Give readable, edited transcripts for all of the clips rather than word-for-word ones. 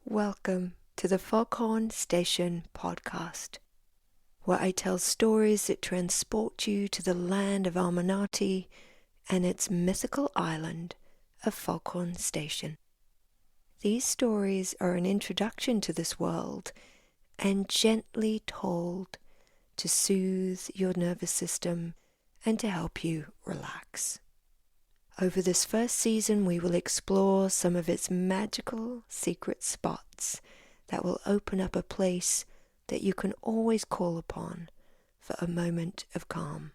Welcome to the Foghorn Station podcast, where I tell stories that transport you to the land of Illuminati and its mythical island of Foghorn Station. These stories are an introduction to this world and gently told to soothe your nervous system and to help you relax. Over this first season, we will explore some of its magical secret spots that will open up a place that you can always call upon for a moment of calm.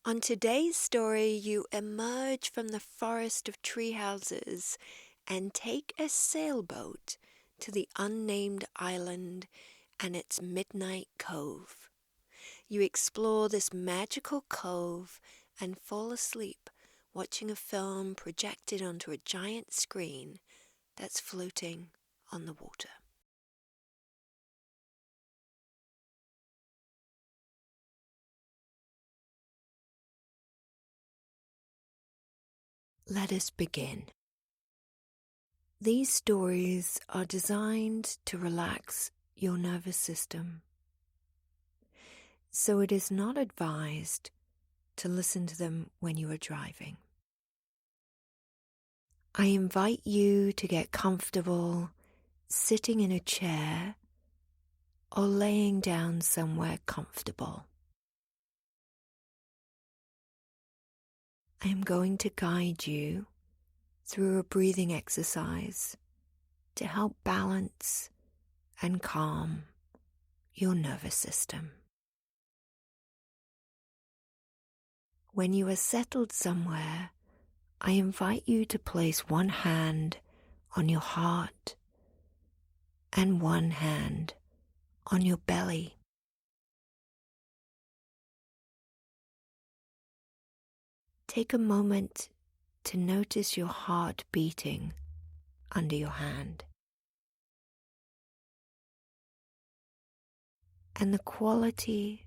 On today's story, you emerge from the forest of treehouses and take a sailboat to the unnamed island and its midnight cove. You explore this magical cove and fall asleep watching a film projected onto a giant screen that's floating on the water. Let us begin. These stories are designed to relax your nervous system, so it is not advised to listen to them when you are driving. I invite you to get comfortable sitting in a chair or laying down somewhere comfortable. I am going to guide you through a breathing exercise to help balance and calm your nervous system. When you are settled somewhere, I invite you to place one hand on your heart and one hand on your belly. Take a moment to notice your heart beating under your hand and the quality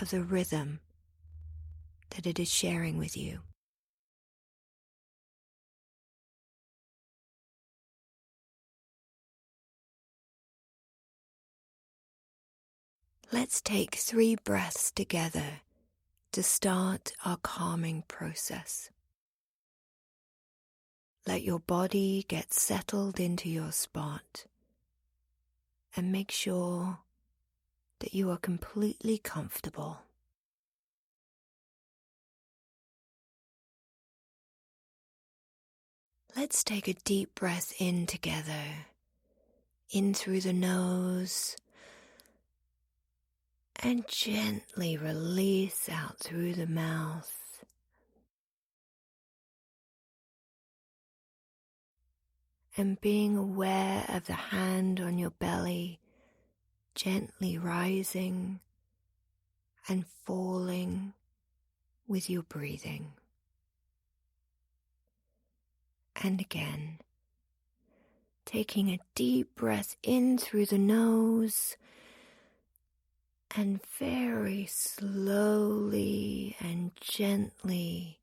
of the rhythm that it is sharing with you. Let's take 3 breaths together to start our calming process. Let your body get settled into your spot and make sure that you are completely comfortable. Let's take a deep breath in together, in through the nose, and gently release out through the mouth. And being aware of the hand on your belly, gently rising and falling with your breathing. And again, taking a deep breath in through the nose and very slowly and gently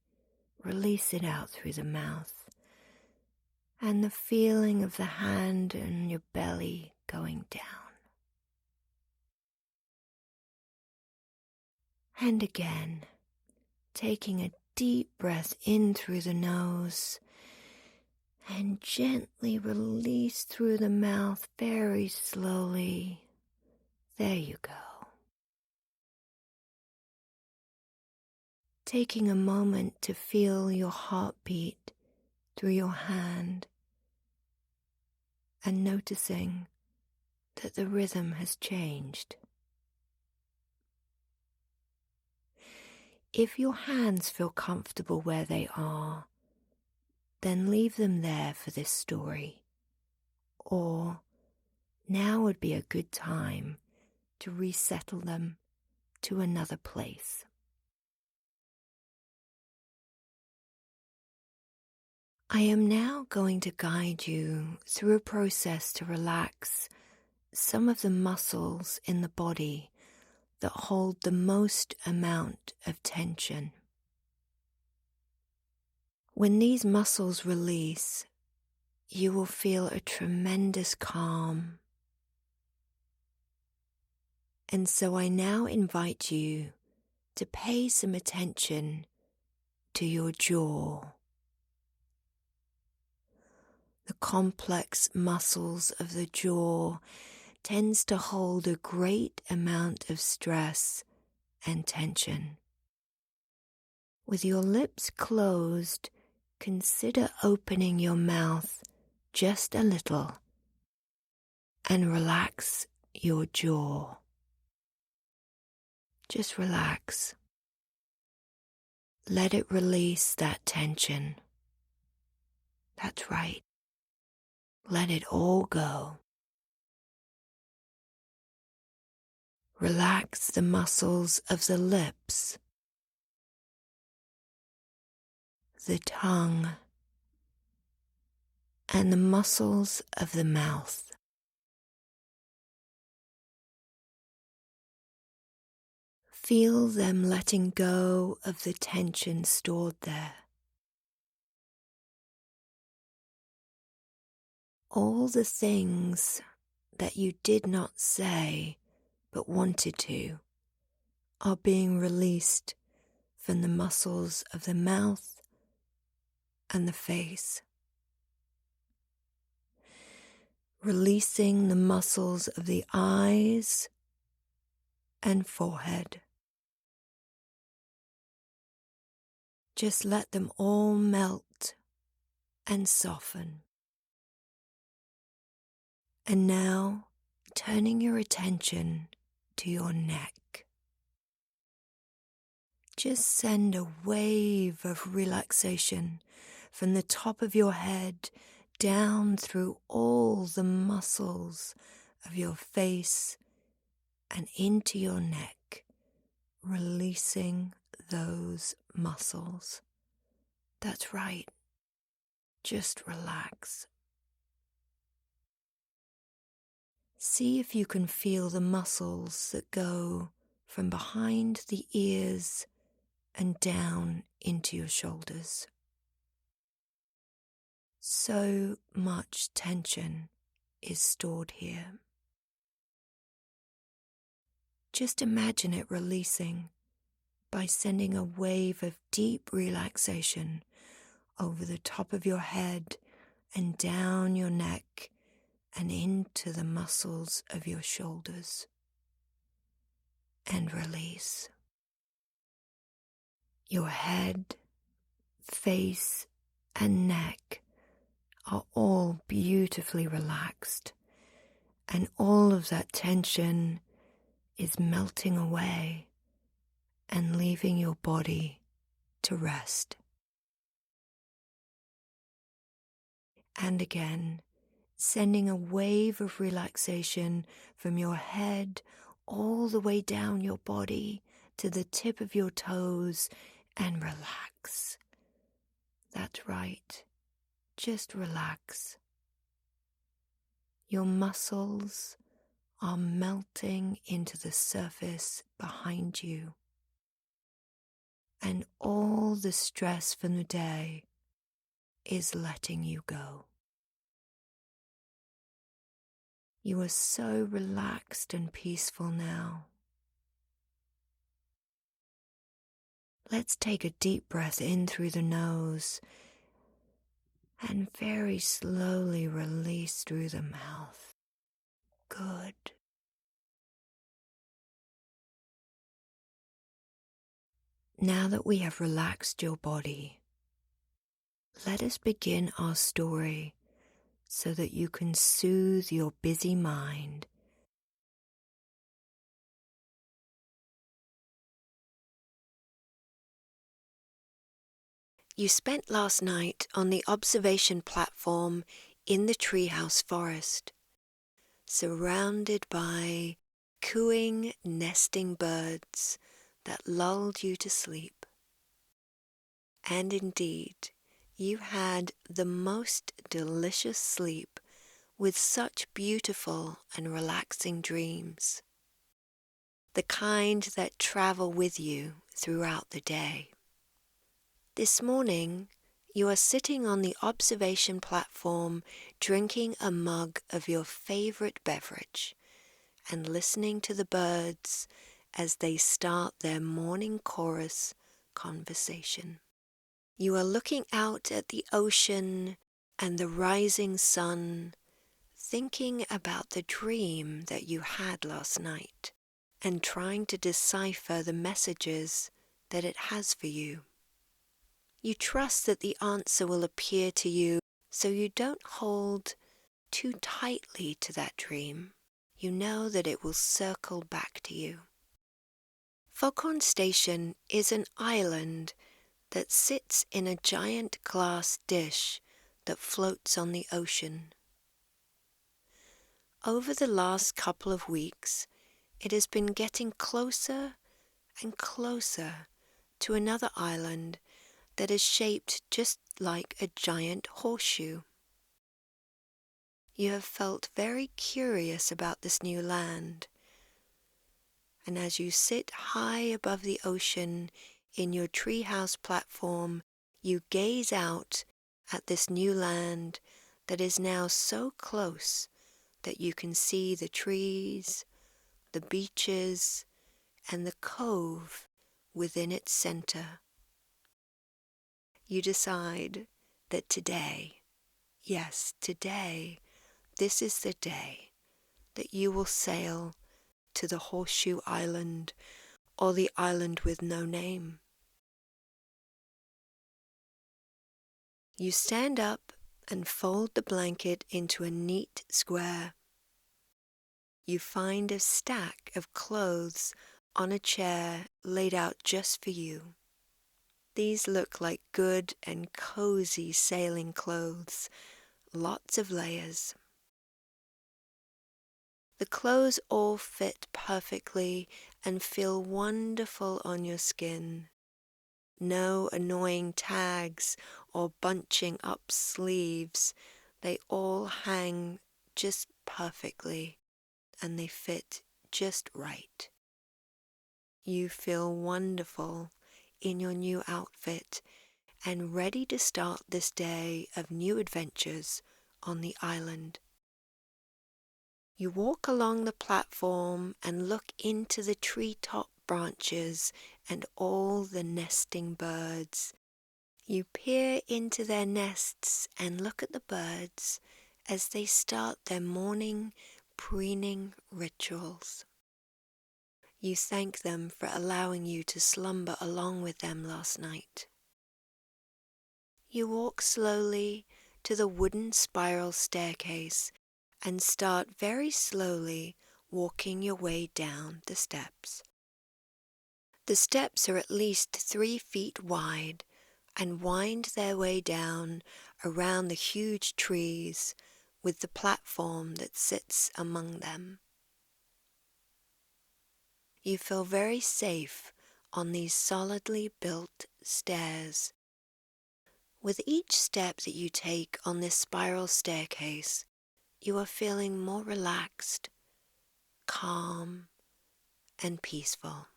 release it out through the mouth. And the feeling of the hand on your belly going down. And again, taking a deep breath in through the nose and gently release through the mouth very slowly. There you go. Taking a moment to feel your heartbeat through your hand and noticing that the rhythm has changed. If your hands feel comfortable where they are, then leave them there for this story. Or now would be a good time to resettle them to another place. I am now going to guide you through a process to relax some of the muscles in the body that hold the most amount of tension. When these muscles release, you will feel a tremendous calm. And so I now invite you to pay some attention to your jaw. The complex muscles of the jaw tends to hold a great amount of stress and tension. With your lips closed, consider opening your mouth just a little and relax your jaw. Just relax. Let it release that tension. That's right. Let it all go. Relax the muscles of the lips, the tongue, and the muscles of the mouth. Feel them letting go of the tension stored there. All the things that you did not say but wanted to are being released from the muscles of the mouth and the face. Releasing the muscles of the eyes and forehead. Just let them all melt and soften. And now, turning your attention to your neck. Just send a wave of relaxation from the top of your head down through all the muscles of your face and into your neck, releasing those muscles. That's right. Just relax. See if you can feel the muscles that go from behind the ears and down into your shoulders. So much tension is stored here. Just imagine it releasing by sending a wave of deep relaxation over the top of your head and down your neck and into the muscles of your shoulders. And release. Your head, face, and neck are all beautifully relaxed, and all of that tension is melting away and leaving your body to rest. And again, sending a wave of relaxation from your head all the way down your body to the tip of your toes and relax. That's right. Just relax. Your muscles are melting into the surface behind you, and all the stress from the day is letting you go. You are so relaxed and peaceful now. Let's take a deep breath in through the nose and very slowly release through the mouth. Good. Now that we have relaxed your body, let us begin our story so that you can soothe your busy mind. You spent last night on the observation platform in the treehouse forest, surrounded by cooing, nesting birds that lulled you to sleep. And indeed, you had the most delicious sleep with such beautiful and relaxing dreams, the kind that travel with you throughout the day. This morning, You are sitting on the observation platform, drinking a mug of your favorite beverage and listening to the birds as they start their morning chorus conversation. You are looking out at the ocean and the rising sun, thinking about the dream that you had last night and trying to decipher the messages that it has for you. You trust that the answer will appear to you, so you don't hold too tightly to that dream. You know that it will circle back to you. Foghorn Station is an island that sits in a giant glass dish that floats on the ocean. Over the last couple of weeks, it has been getting closer and closer to another island that is shaped just like a giant horseshoe. You have felt very curious about this new land, and as you sit high above the ocean in your treehouse platform, you gaze out at this new land that is now so close that you can see the trees, the beaches, and the cove within its center. You decide that today, yes, today, this is the day that you will sail to the Horseshoe Island, or the island with no name. You stand up and fold the blanket into a neat square. You find a stack of clothes on a chair laid out just for you. These look like good and cozy sailing clothes, lots of layers. The clothes all fit perfectly and feel wonderful on your skin. No annoying tags or bunching up sleeves. They all hang just perfectly and they fit just right. You feel wonderful in your new outfit and ready to start this day of new adventures on the island. You walk along the platform and look into the treetop branches and all the nesting birds. You peer into their nests and look at the birds as they start their morning preening rituals. You thank them for allowing you to slumber along with them last night. You walk slowly to the wooden spiral staircase and start very slowly walking your way down the steps. The steps are at least 3 feet wide and wind their way down around the huge trees with the platform that sits among them. You feel very safe on these solidly built stairs. With each step that you take on this spiral staircase, you are feeling more relaxed, calm, and peaceful.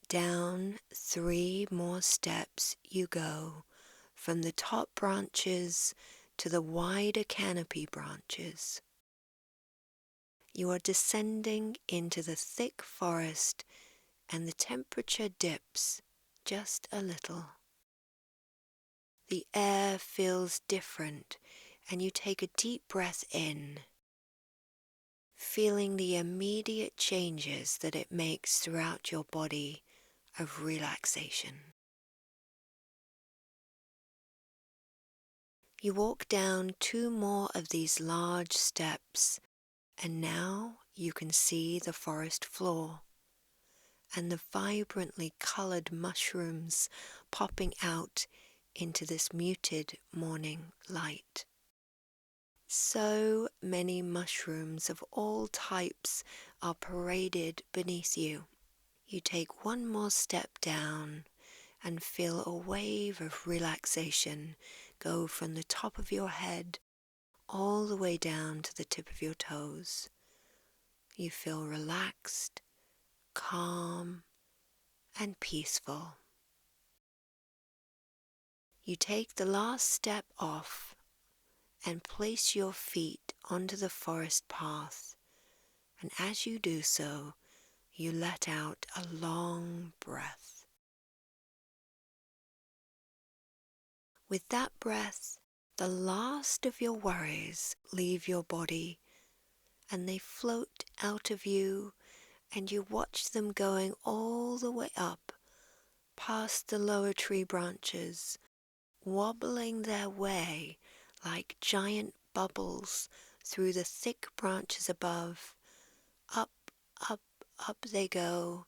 Down 3 more steps you go, from the top branches to the wider canopy branches. You are descending into the thick forest and the temperature dips just a little. The air feels different and you take a deep breath in, feeling the immediate changes that it makes throughout your body of relaxation. You walk down 2 more of these large steps, and now you can see the forest floor and the vibrantly colored mushrooms popping out into this muted morning light. So many mushrooms of all types are paraded beneath you. You take 1 more step down and feel a wave of relaxation go from the top of your head all the way down to the tip of your toes. You feel relaxed, calm, and peaceful. You take the last step off and place your feet onto the forest path, and as you do so, you let out a long breath. With that breath, the last of your worries leave your body, and they float out of you, and you watch them going all the way up, past the lower tree branches, wobbling their way like giant bubbles through the thick branches above. Up, up, up they go,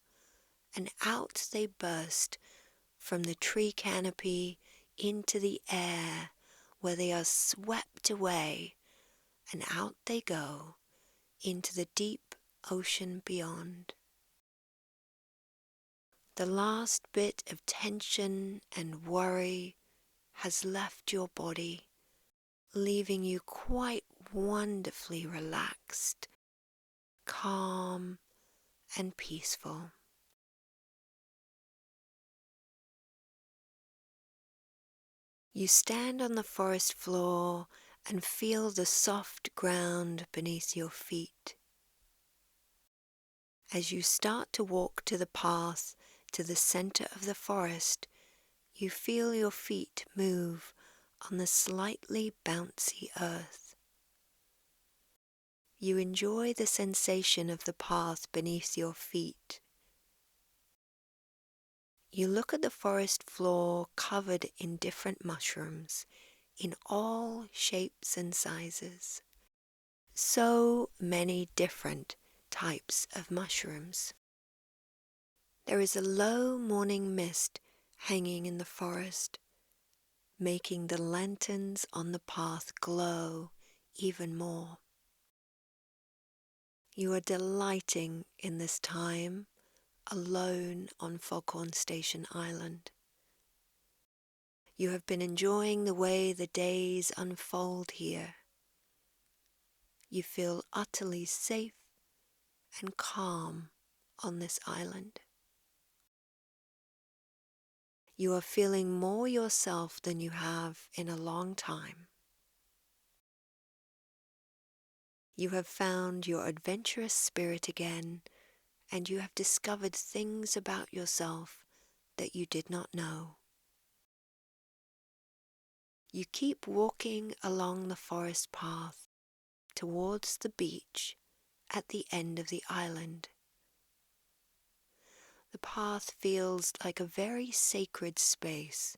and out they burst from the tree canopy into the air, where they are swept away, and out they go into the deep ocean beyond. The last bit of tension and worry has left your body, leaving you quite wonderfully relaxed, calm, and peaceful. You stand on the forest floor and feel the soft ground beneath your feet. As you start to walk to the path to the center of the forest, you feel your feet move on the slightly bouncy earth. You enjoy the sensation of the path beneath your feet. You look at the forest floor covered in different mushrooms in all shapes and sizes. So many different types of mushrooms. There is a low morning mist hanging in the forest, making the lanterns on the path glow even more. You are delighting in this time alone on Foghorn Station Island. You have been enjoying the way the days unfold here. You feel utterly safe and calm on this island. You are feeling more yourself than you have in a long time. You have found your adventurous spirit again, and you have discovered things about yourself that you did not know. You keep walking along the forest path towards the beach at the end of the island. The path feels like a very sacred space.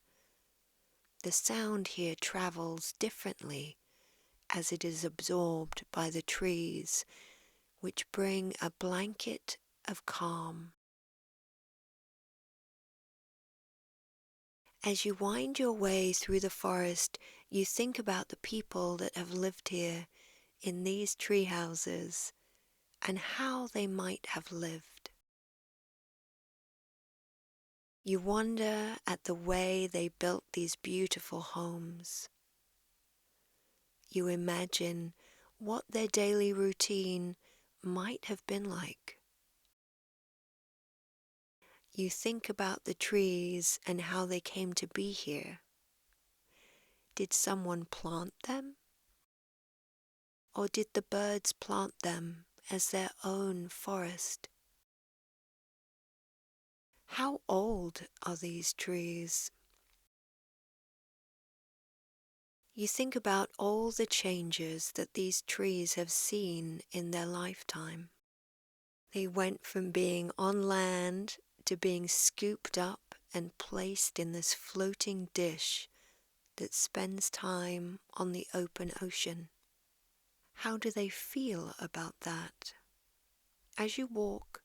The sound here travels differently as it is absorbed by the trees, which bring a blanket of calm. As you wind your way through the forest, you think about the people that have lived here in these tree houses and how they might have lived. You wonder at the way they built these beautiful homes. You imagine what their daily routine might have been like. You think about the trees and how they came to be here. Did someone plant them? Or did the birds plant them as their own forest? How old are these trees? You think about all the changes that these trees have seen in their lifetime. They went from being on land to being scooped up and placed in this floating dish that spends time on the open ocean. How do they feel about that? As you walk,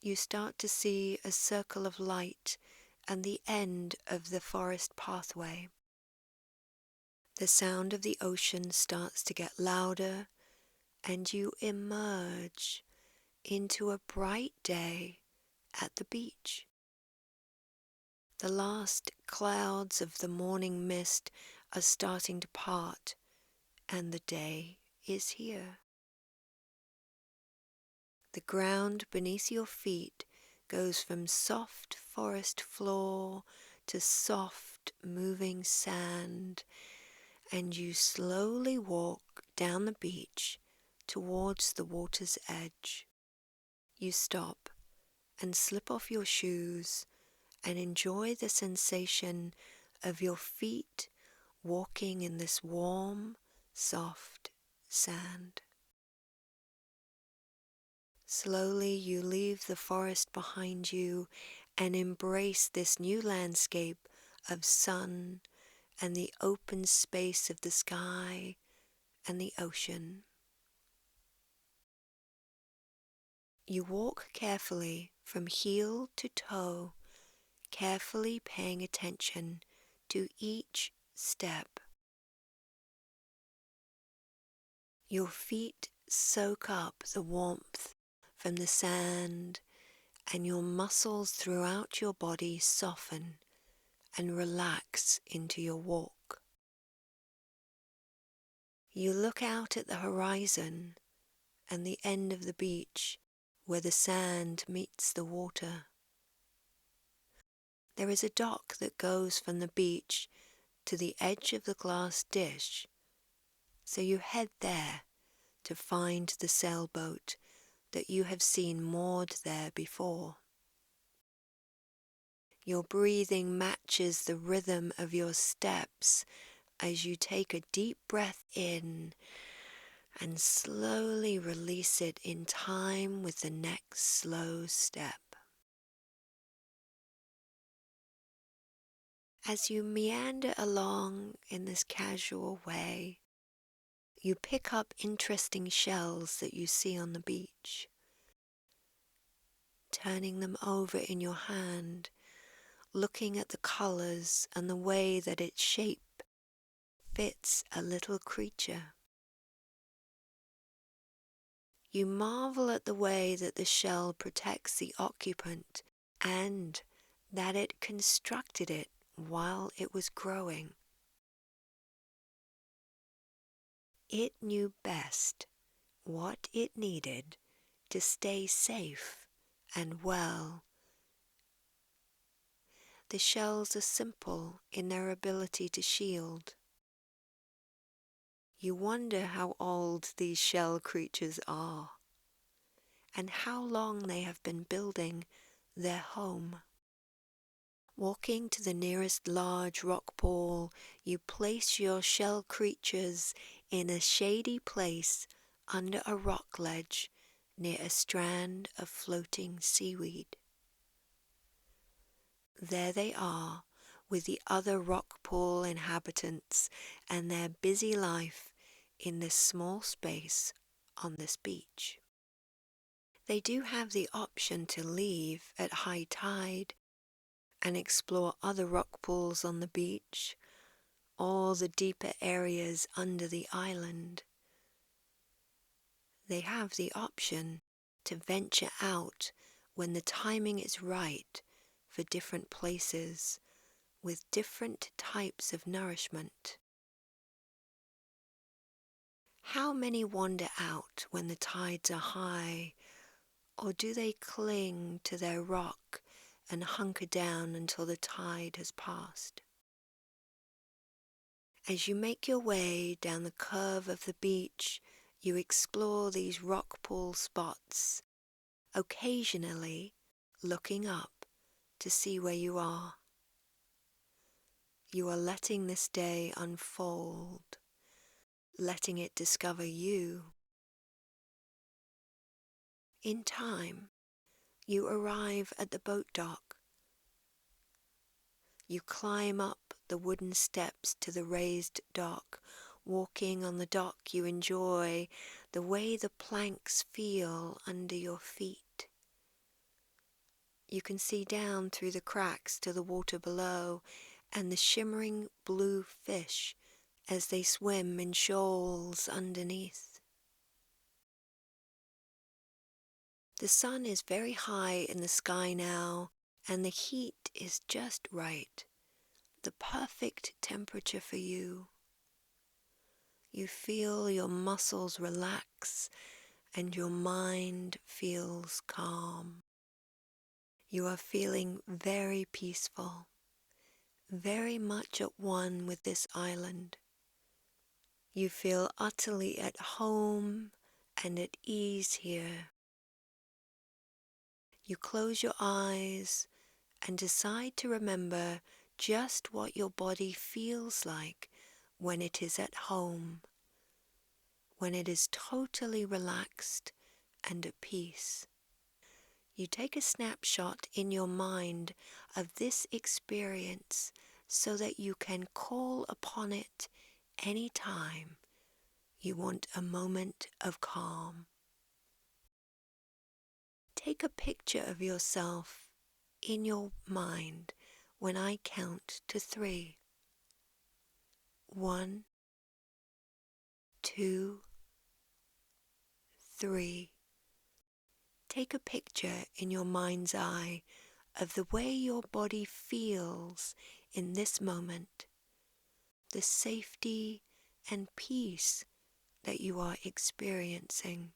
you start to see a circle of light and the end of the forest pathway. The sound of the ocean starts to get louder, and you emerge into a bright day at the beach. The last clouds of the morning mist are starting to part, and the day is here. The ground beneath your feet goes from soft forest floor to soft soft moving sand, and you slowly walk down the beach towards the water's edge. You stop and slip off your shoes and enjoy the sensation of your feet walking in this warm, soft sand. Slowly you leave the forest behind you and embrace this new landscape of sun and the open space of the sky and the ocean. You walk carefully from heel to toe, carefully paying attention to each step. Your feet soak up the warmth from the sand, and your muscles throughout your body soften and relax into your walk. You look out at the horizon and the end of the beach where the sand meets the water. There is a dock that goes from the beach to the edge of the glass dish, so you head there to find the sailboat that you have seen moored there before. Your breathing matches the rhythm of your steps as you take a deep breath in and slowly release it in time with the next slow step. As you meander along in this casual way, you pick up interesting shells that you see on the beach. Turning them over in your hand, looking at the colors and the way that its shape fits a little creature. You marvel at the way that the shell protects the occupant and that it constructed it while it was growing. It knew best what it needed to stay safe and well. The shells are simple in their ability to shield. You wonder how old these shell creatures are and how long they have been building their home. Walking to the nearest large rock pool, you place your shell creatures in a shady place under a rock ledge near a strand of floating seaweed. There they are with the other rock pool inhabitants and their busy life in this small space on this beach. They do have the option to leave at high tide and explore other rock pools on the beach or the deeper areas under the island. They have the option to venture out when the timing is right for different places with different types of nourishment. How many wander out when the tides are high, or do they cling to their rock and hunker down until the tide has passed? As you make your way down the curve of the beach, you explore these rock pool spots, occasionally looking up to see where you are. You are letting this day unfold, letting it discover you. In time, you arrive at the boat dock. You climb up the wooden steps to the raised dock. Walking on the dock, you enjoy the way the planks feel under your feet. You can see down through the cracks to the water below and the shimmering blue fish as they swim in shoals underneath. The sun is very high in the sky now, and the heat is just right, the perfect temperature for you. You feel your muscles relax and your mind feels calm. You are feeling very peaceful very much at one with this island. You feel utterly at home and at ease here. You close your eyes and decide to remember just what your body feels like when it is at home, when it is totally relaxed and at peace. You take a snapshot in your mind of this experience so that you can call upon it any time you want a moment of calm. Take a picture of yourself in your mind when I count to 3. 1, 2, 3. Take a picture in your mind's eye of the way your body feels in this moment, the safety and peace that you are experiencing.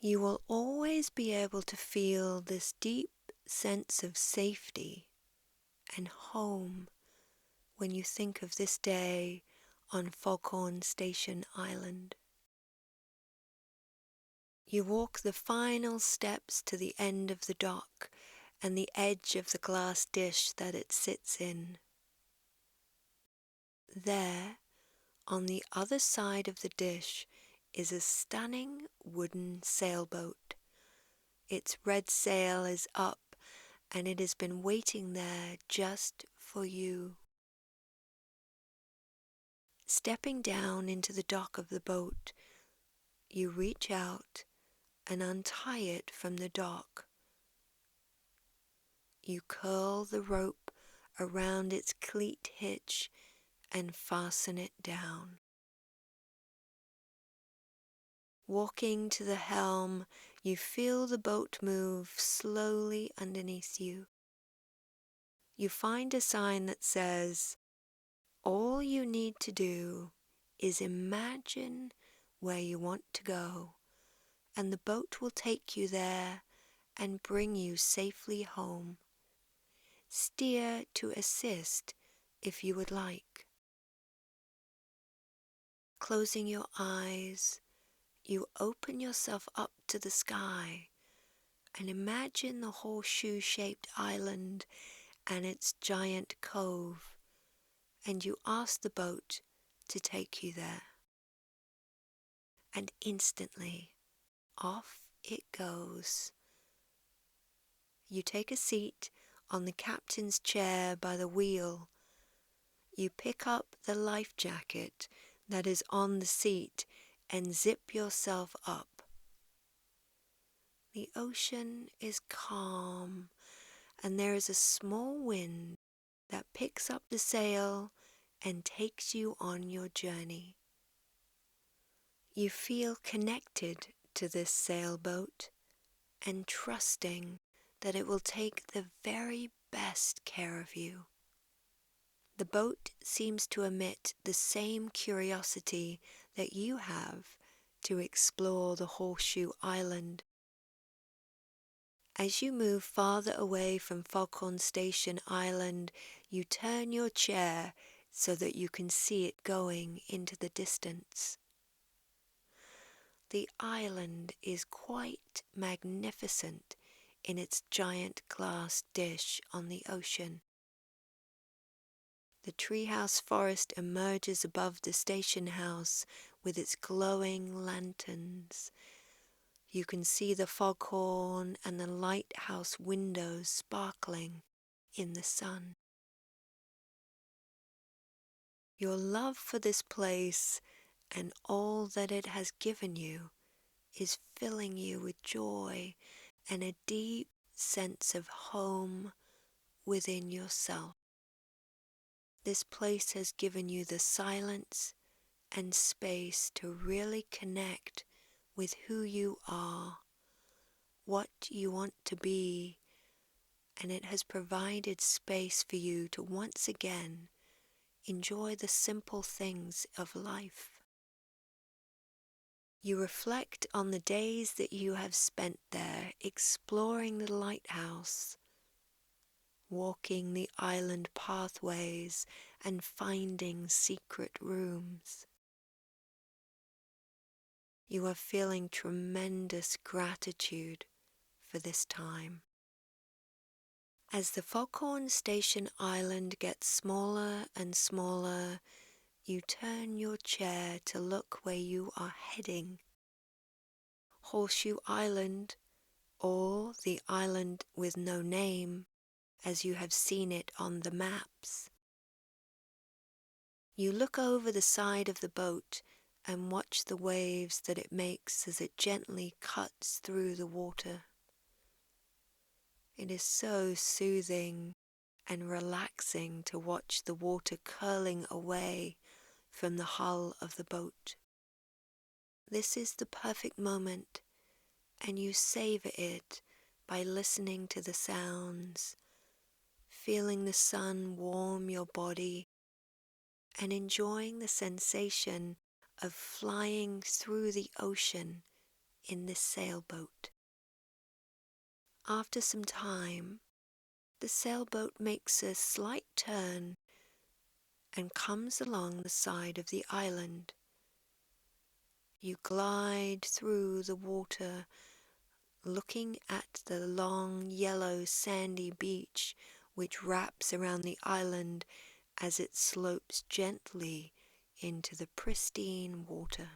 You will always be able to feel this deep sense of safety and home when you think of this day on Foghorn Station Island. You walk the final steps to the end of the dock and the edge of the glass dish that it sits in. There, on the other side of the dish, is a stunning wooden sailboat. Its red sail is up and it has been waiting there just for you. Stepping down into the dock of the boat, you reach out and untie it from the dock. You curl the rope around its cleat hitch and fasten it down. Walking to the helm, you feel the boat move slowly underneath you. You find a sign that says, "All you need to do is imagine where you want to go, and the boat will take you there and bring you safely home. Steer to assist if you would like." Closing your eyes, you open yourself up to the sky and imagine the horseshoe-shaped island and its giant cove, and you ask the boat to take you there. And instantly, off it goes. You take a seat on the captain's chair by the wheel. You pick up the life jacket that is on the seat and zip yourself up. The ocean is calm, and there is a small wind that picks up the sail and takes you on your journey. You feel connected to this sailboat and trusting that it will take the very best care of you. The boat seems to emit the same curiosity that you have to explore the Horseshoe Island. As you move farther away from Foghorn Station Island, you turn your chair so that you can see it going into the distance. The island is quite magnificent in its giant glass dish on the ocean. The treehouse forest emerges above the station house with its glowing lanterns. You can see the foghorn and the lighthouse windows sparkling in the sun. Your love for this place and all that it has given you is filling you with joy and a deep sense of home within yourself. This place has given you the silence and space to really connect with who you are, what you want to be, and it has provided space for you to once again enjoy the simple things of life. You reflect on the days that you have spent there exploring the lighthouse, walking the island pathways and finding secret rooms. You are feeling tremendous gratitude for this time. As the Foghorn Station island gets smaller and smaller, you turn your chair to look where you are heading. Horseshoe Island, or the island with no name, as you have seen it on the maps. You look over the side of the boat and watch the waves that it makes as it gently cuts through the water. It is so soothing and relaxing to watch the water curling away from the hull of the boat. This is the perfect moment, and you savor it by listening to the sounds, feeling the sun warm your body, and enjoying the sensation of flying through the ocean in this sailboat. After some time, the sailboat makes a slight turn and comes along the side of the island. You glide through the water, looking at the long yellow sandy beach which wraps around the island as it slopes gently into the pristine water.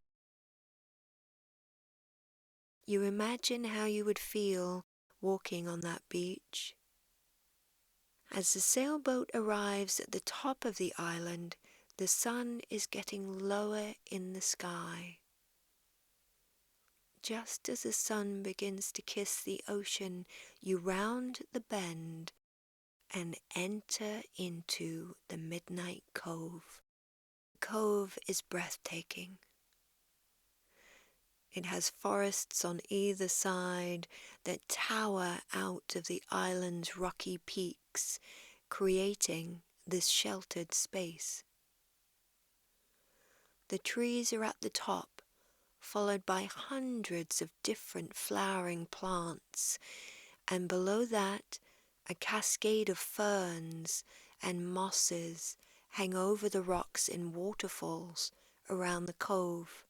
You imagine how you would feel walking on that beach. As the sailboat arrives at the top of the island, the sun is getting lower in the sky. Just as the sun begins to kiss the ocean, you round the bend and enter into the midnight cove. The cove is breathtaking. It has forests on either side that tower out of the island's rocky peaks, creating this sheltered space. The trees are at the top, followed by hundreds of different flowering plants, and below that, a cascade of ferns and mosses hang over the rocks in waterfalls around the cove.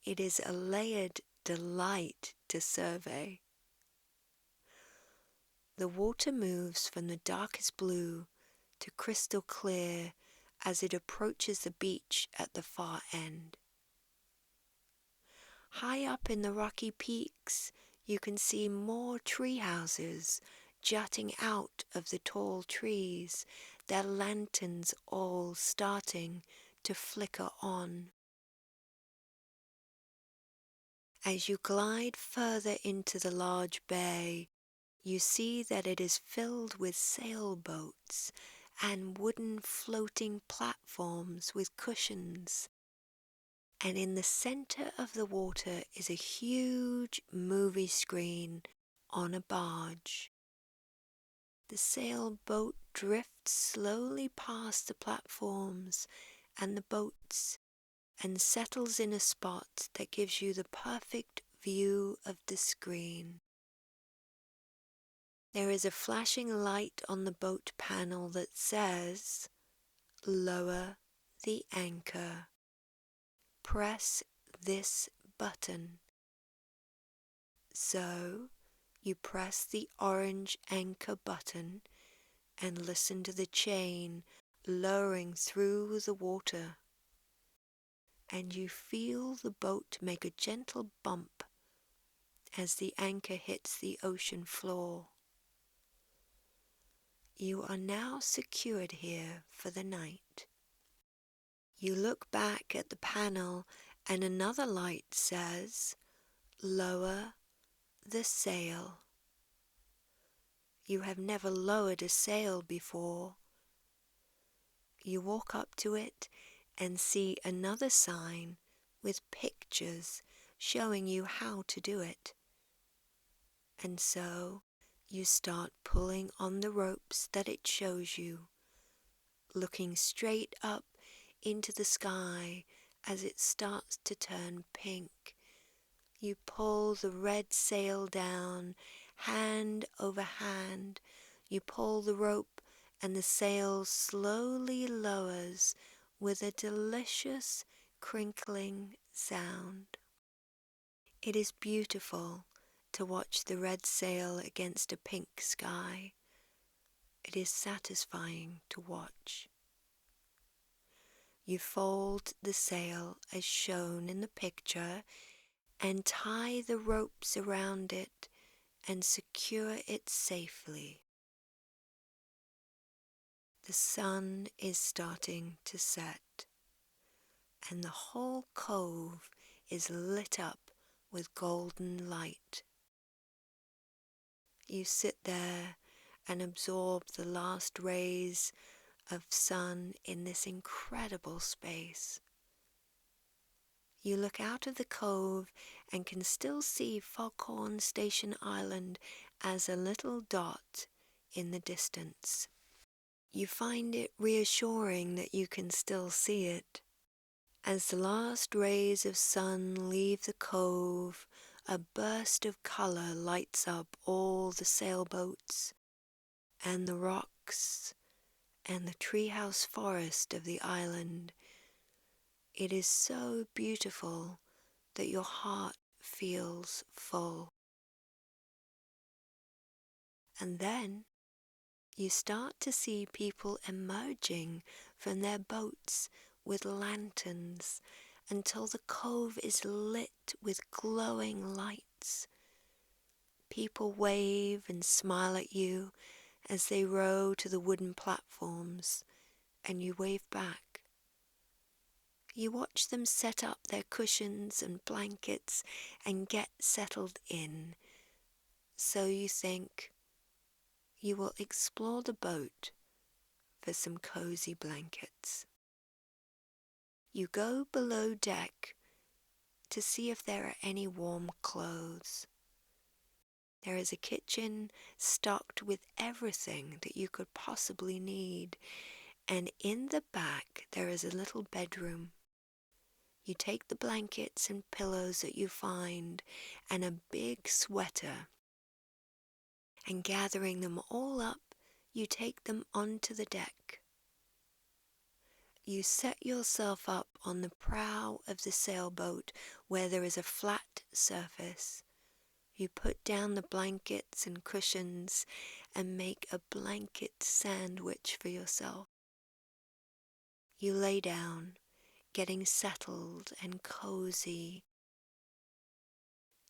It is a layered delight to survey. The water moves from the darkest blue to crystal clear as it approaches the beach at the far end. High up in the rocky peaks, you can see more treehouses jutting out of the tall trees, their lanterns all starting to flicker on. As you glide further into the large bay, you see that it is filled with sailboats and wooden floating platforms with cushions. And in the center of the water is a huge movie screen on a barge. The sailboat drifts slowly past the platforms and the boats and settles in a spot that gives you the perfect view of the screen. There is a flashing light on the boat panel that says, "Lower the anchor. Press this button." So you press the orange anchor button and listen to the chain lowering through the water. And you feel the boat make a gentle bump as the anchor hits the ocean floor. You are now secured here for the night. You look back at the panel and another light says, "Lower the sail." You have never lowered a sail before. You walk up to it and see another sign with pictures showing you how to do it. And so you start pulling on the ropes that it shows you, looking straight up into the sky as it starts to turn pink. You pull the red sail down, hand over hand. You pull the rope and the sail slowly lowers with a delicious crinkling sound. It is beautiful to watch the red sail against a pink sky. It is satisfying to watch. You fold the sail as shown in the picture and tie the ropes around it and secure it safely. The sun is starting to set, and the whole cove is lit up with golden light. You sit there and absorb the last rays of sun in this incredible space. You look out of the cove and can still see Foghorn Station Island as a little dot in the distance. You find it reassuring that you can still see it. As the last rays of sun leave the cove, a burst of colour lights up all the sailboats and the rocks and the treehouse forest of the island. It is so beautiful that your heart feels full. And then you start to see people emerging from their boats with lanterns until the cove is lit with glowing lights. People wave and smile at you as they row to the wooden platforms, and you wave back. You watch them set up their cushions and blankets and get settled in. So you think you will explore the boat for some cozy blankets. You go below deck to see if there are any warm clothes. There is a kitchen stocked with everything that you could possibly need, and in the back there is a little bedroom. You take the blankets and pillows that you find and a big sweater, and gathering them all up, you take them onto the deck. You set yourself up on the prow of the sailboat where there is a flat surface. You put down the blankets and cushions and make a blanket sandwich for yourself. You lay down, getting settled and cozy.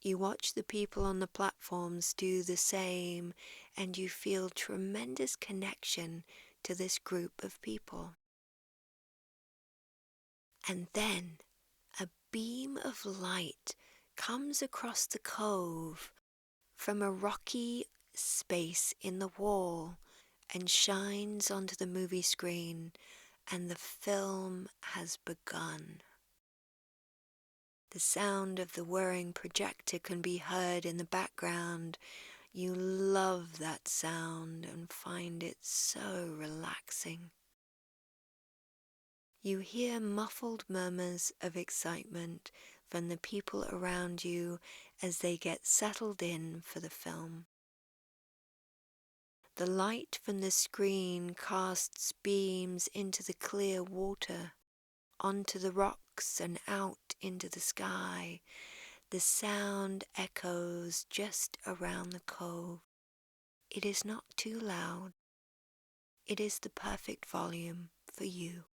You watch the people on the platforms do the same, and you feel tremendous connection to this group of people. And then a beam of light comes across the cove from a rocky space in the wall and shines onto the movie screen, and the film has begun. The sound of the whirring projector can be heard in the background. You love that sound and find it so relaxing. You hear muffled murmurs of excitement from the people around you as they get settled in for the film. The light from the screen casts beams into the clear water, onto the rocks and out into the sky. The sound echoes just around the cove. It is not too loud. It is the perfect volume for you.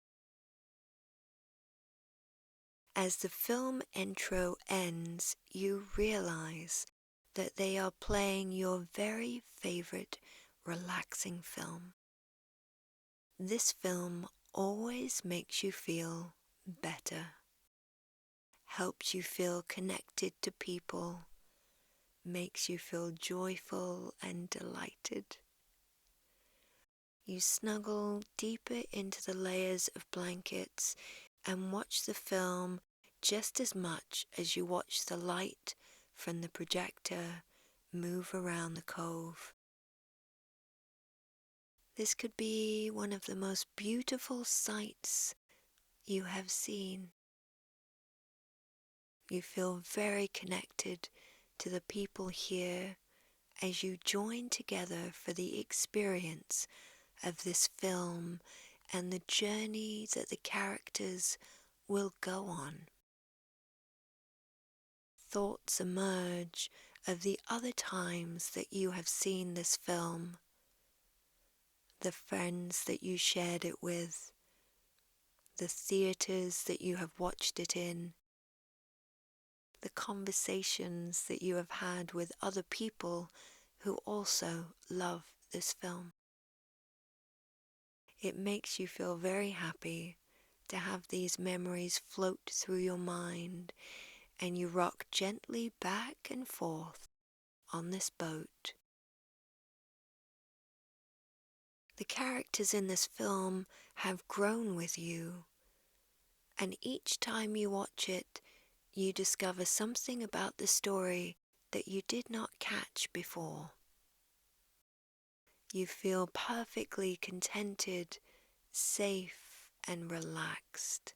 As the film intro ends, you realize that they are playing your very favorite relaxing film. This film always makes you feel better, helps you feel connected to people, makes you feel joyful and delighted. You snuggle deeper into the layers of blankets and watch the film just as much as you watch the light from the projector move around the cove. This could be one of the most beautiful sights you have seen. You feel very connected to the people here as you join together for the experience of this film and the journey that the characters will go on. Thoughts emerge of the other times that you have seen this film, the friends that you shared it with, the theatres that you have watched it in, the conversations that you have had with other people who also love this film. It makes you feel very happy to have these memories float through your mind, and you rock gently back and forth on this boat. The characters in this film have grown with you, and each time you watch it, you discover something about the story that you did not catch before. You feel perfectly contented, safe, and relaxed.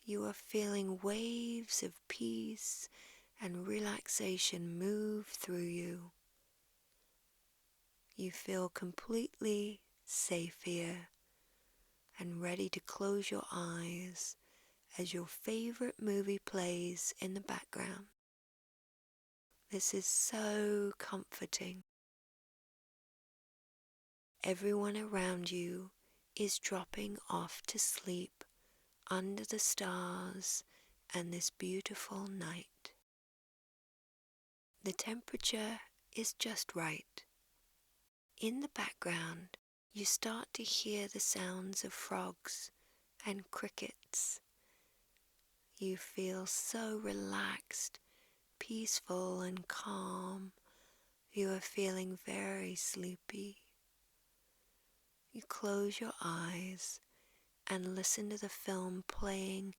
You are feeling waves of peace and relaxation move through you. You feel completely safe here and ready to close your eyes as your favorite movie plays in the background. This is so comforting. Everyone around you is dropping off to sleep under the stars and this beautiful night. The temperature is just right. In the background, you start to hear the sounds of frogs and crickets. You feel so relaxed, peaceful and calm. You are feeling very sleepy. You close your eyes and listen to the film playing,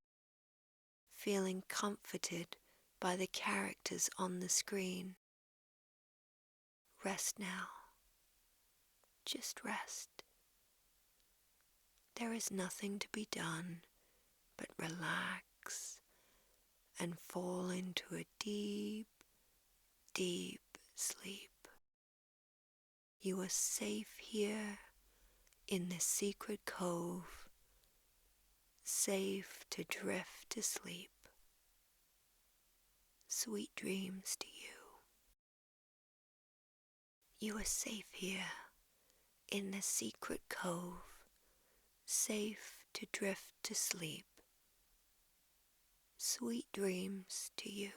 feeling comforted by the characters on the screen. Rest now. Just rest. There is nothing to be done but relax and fall into a deep, deep sleep. You are safe here in this secret cove, safe to drift to sleep. Sweet dreams to you. You are safe here in this secret cove, safe to drift to sleep. Sweet dreams to you.